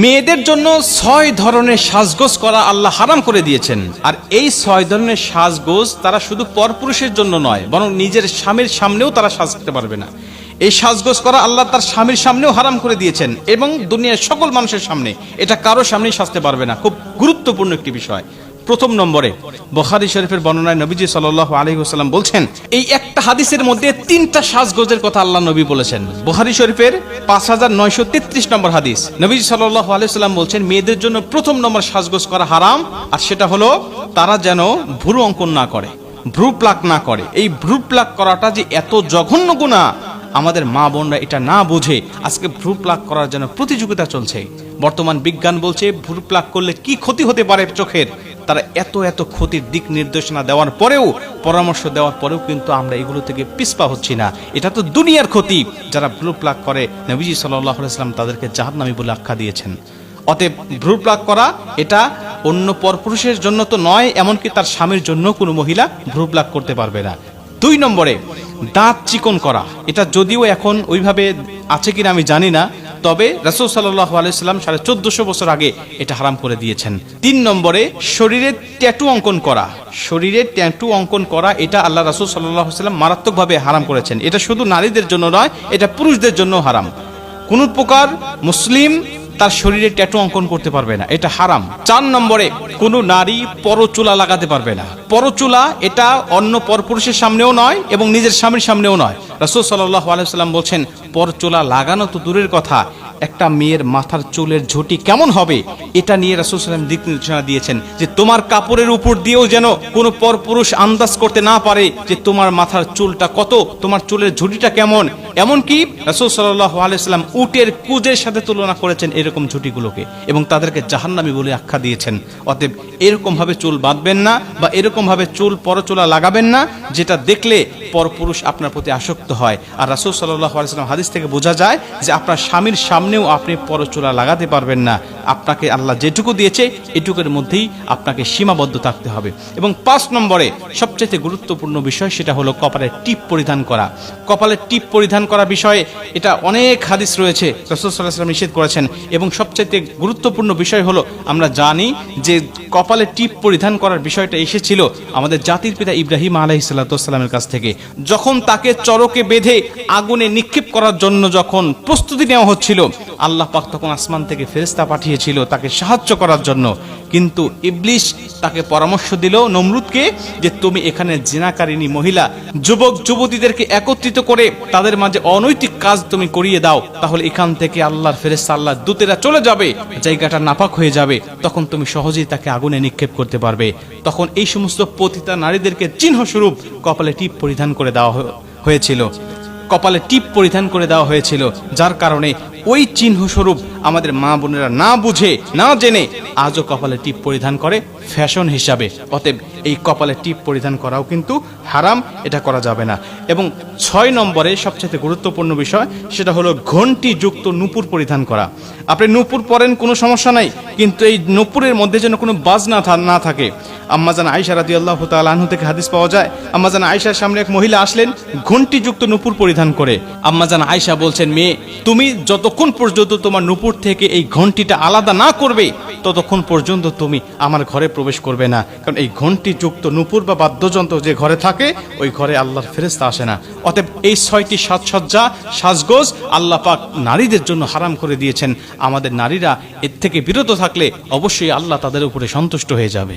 মেয়েদের জন্য ৬ ধরনের সাজগোজ করা আল্লাহ হারাম করে দিয়েছেন। আর এই ৬ ধরনের সাজগোজ তারা শুধু পরপুরুষের জন্য নয়, বরং নিজের স্বামীর সামনেও তারা সাজতে পারবে না। এই সাজগোজ করা আল্লাহ তার স্বামীর সামনেও হারাম করে দিয়েছেন এবং দুনিয়ার সকল মানুষের সামনে, এটা কারো সামনেই সাজতে পারবে না। খুব গুরুত্বপূর্ণ একটি বিষয়। প্রথম নম্বরে বুখারী শরীফের বর্ণনায় নবীজি সাল্লাল্লাহু আলাইহি ওয়াসাল্লাম বলছেন, এই একটা হাদিসের মধ্যে 3টা সাজগোজের কথা আল্লাহ নবী বলেছেন। বুখারী শরীফের 5933 নম্বর হাদিস, নবীজি সাল্লাল্লাহু আলাইহি ওয়াসাল্লাম বলছেন, মেয়েদের জন্য প্রথম নম্বর সাজগোজ করা হারাম, আর সেটা হলো তারা যেন ভ্রু অঙ্কন না করে, ভ্রু প্লাক না করে। এই ভ্রু প্লাক করাটা যে এত জঘন্য গুনাহ, আমাদের মা বোনরা এটা না বুঝে আজকে ভ্রু প্লাক করার জন্য প্রতিযোগিতা চলছে। বর্তমান বিজ্ঞান বলছে ভ্রু প্লাক করলে কি ক্ষতি হতে পারে চোখের। তারা এত ক্ষতির দিক নির্দেশনা দেওয়ার পরেও, পরামর্শ দেওয়ার পরেও কিন্তু আমরা এগুলো থেকে পিছপা হচ্ছি না। এটা তো দুনিয়ার ক্ষতি। যারা ভ্রু প্লাক করে, নবীজি সাল্লাল্লাহু আলাইহি ওয়াসাল্লাম তাদেরকে জাহান্নামী বলে আখ্যা দিয়েছেন। অতএব ভ্রু প্লাক করা এটা অন্য পরপুরুষের জন্য তো নয়, এমনকি তার স্বামীর জন্য কোনো মহিলা ভ্রু প্লাক করতে পারবে না। 2 নম্বরে দাঁত চিকন করা, এটা যদিও এখন ওইভাবে আছে কিনা আমি জানি না, তবে রাসূল সাল্লাল্লাহু আলাইহি ওয়াসাল্লাম 1450 বছর আগে এটা হারাম করে দিয়েছেন। 3 নম্বরে শরীরে ট্যাটু অঙ্কন করা, শরীরে ট্যাটু অঙ্কন করা এটা আল্লাহ রাসূল সাল্লাল্লাহু আলাইহি ওয়াসাল্লাম মারাত্মকভাবে হারাম করেছেন। এটা শুধু নারীদের জন্য নয়, এটা পুরুষদের জন্য হারাম। কোন প্রকার মুসলিম তার শরীরে ট্যাটু অঙ্কন করতে পারবে না, এটা হারাম। 4 নম্বরে কোনো নারী পরচুলা লাগাতে পারবে না। পরচুলা এটা অন্য পরপুরুষের সামনেও নয় এবং নিজের স্বামীর সামনেও নয়। রাসূল সাল্লাল্লাহু আলাইহি ওয়াসাল্লাম বলছেন, পরচুলা লাগানো তো দূরের কথা, একটা মেয়ের মাথার চুলের ঝুঁটি কেমন হবে এটা নিয়ে রাসূল সাল্লাল্লাহু আলাইহি ওয়াসাল্লাম দিক নির্দেশনা দিয়েছেন, যে তোমার কাপড়ের উপর দিয়েও যেন কোনো পরপুরুষ আন্দাজ করতে না পারে যে তোমার মাথার চুলটা কত, তোমার চুলের ঝুঁটিটা কেমন। এমনকি রাসূল সাল্লাল্লাহু আলাইহি ওয়াসাল্লাম উটের কুজের সাথে তুলনা করেছেন এরকম ঝুঁটিগুলোকে, এবং তাদেরকে জাহান্নামী বলে আখ্যা দিয়েছেন। অতএব এরকম ভাবে চুল বাঁধবেন না বা এরকম ভাবে চুল পরচুলা লাগাবেন না যেটা দেখলে পরপুরুষ আপনার প্রতি আসক্ত হয়। আর রাসূল সাল্লাল্লাহু আলাইহি ওয়াসাল্লাম হাদিস থেকে বোঝা যায় যে আপনার স্বামীর সামনেও আপনি পরচুলা লাগাতে পারবেন না। আপনাকে আল্লাহ যেটুকু দিয়েছে এটুকুর মধ্যেই আপনাকে সীমাবদ্ধ থাকতে হবে। এবং 5 নম্বরে সবচেয়ে গুরুত্বপূর্ণ বিষয়, সেটা হলো কপালে টিপ পরিধান করা। কপালে টিপ পরিধান করা বিষয়ে এটা অনেক হাদিস রয়েছে, রাসূল সাল্লাল্লাহু আলাইহি ওয়াসাল্লাম নিষেধ করেছেন। এবং সবচেয়ে গুরুত্বপূর্ণ বিষয় হলো, আমরা জানি যে কপালে টিপ পরিধান করার বিষয়টা এসেছিল আমাদের জাতির পিতা ইব্রাহিম আলাইহিস সালামের কাছ থেকে। যখন তাকে চরকে বেঁধে আগুনে নিক্ষেপ করার জন্য যখন প্রস্তুতি নেওয়া হচ্ছিল, আল্লাহ পাক তখন আসমান থেকে ফেরেশতা পাঠিয়েছিল তাকে সাহায্য করার জন্য। কিন্তু ইবলিস তাকে পরামর্শ দিল, নমরুদকে, যে তুমি এখানে জিনাকারিনী মহিলা যুবক যুবতীদেরকে একত্রিত করে তাদের মাঝে অনৈতিক কাজ তুমি করিয়ে দাও, তাহলে এখান থেকে আল্লাহর ফেরেশতা, আল্লাহর দূতেরা চলে যাবে, জায়গাটা নাপাক হয়ে যাবে, তখন তুমি সহজেই তাকে আগুনে নিক্ষেপ করতে পারবে। তখন এই সমস্ত পতিতা নারীদেরকে চিহ্নস্বরূপ কপালে টিপ পরিধান করে দেওয়া হয়েছিল, কপালে টিপ পরিধান করে দেওয়া হয়েছিল, যার কারণে ওই চিহ্নস্বরূপ আমাদের মা বোনেরা না বুঝে না জেনে আজও কপালে টিপ পরিধান করে ফ্যাশন হিসাবে। অতএব এই কপালে টিপ পরিধান করাও কিন্তু হারাম, এটা করা যাবে না। এবং 6 নম্বরে সবচেয়ে গুরুত্বপূর্ণ বিষয়, সেটা হলো ঘণ্টি যুক্ত নূপুর পরিধান করা। আপনি নূপুর পরেন, কোনো সমস্যা নাই, কিন্তু এই নূপুরের মধ্যে যেন কোনো বাজ না থাকে। আম্মাজান আয়েশা রাদিয়াল্লাহু তাআলা আনহা থেকে হাদিস পাওয়া যায়, আম্মাজান আয়েশার সামনে এক মহিলা আসলেন ঘণ্টি যুক্ত নূপুর পরিধান করে। আম্মাজান আয়েশা বলছেন, মেয়ে, তুমি যতক্ষণ পর্যন্ত তোমার নূপুর থেকে এই ঘণ্টিটা আলাদা না করবে ততক্ষণ পর্যন্ত তুমি আমার ঘরে প্রবেশ করবে না, কারণ এই ঘণ্টি যুক্ত নূপুর বা বাদ্যযন্ত্র যে ঘরে থাকে ওই ঘরে আল্লাহর ফেরেশতা আসে না। অতএব এই 6টি সাজসজ্জা সাজগোজ আল্লাহ পাক নারীদের জন্য হারাম করে দিয়েছেন। আমাদের নারীরা এর থেকে বিরত থাকলে অবশ্যই আল্লাহ তাদের উপরে সন্তুষ্ট হয়ে যাবে।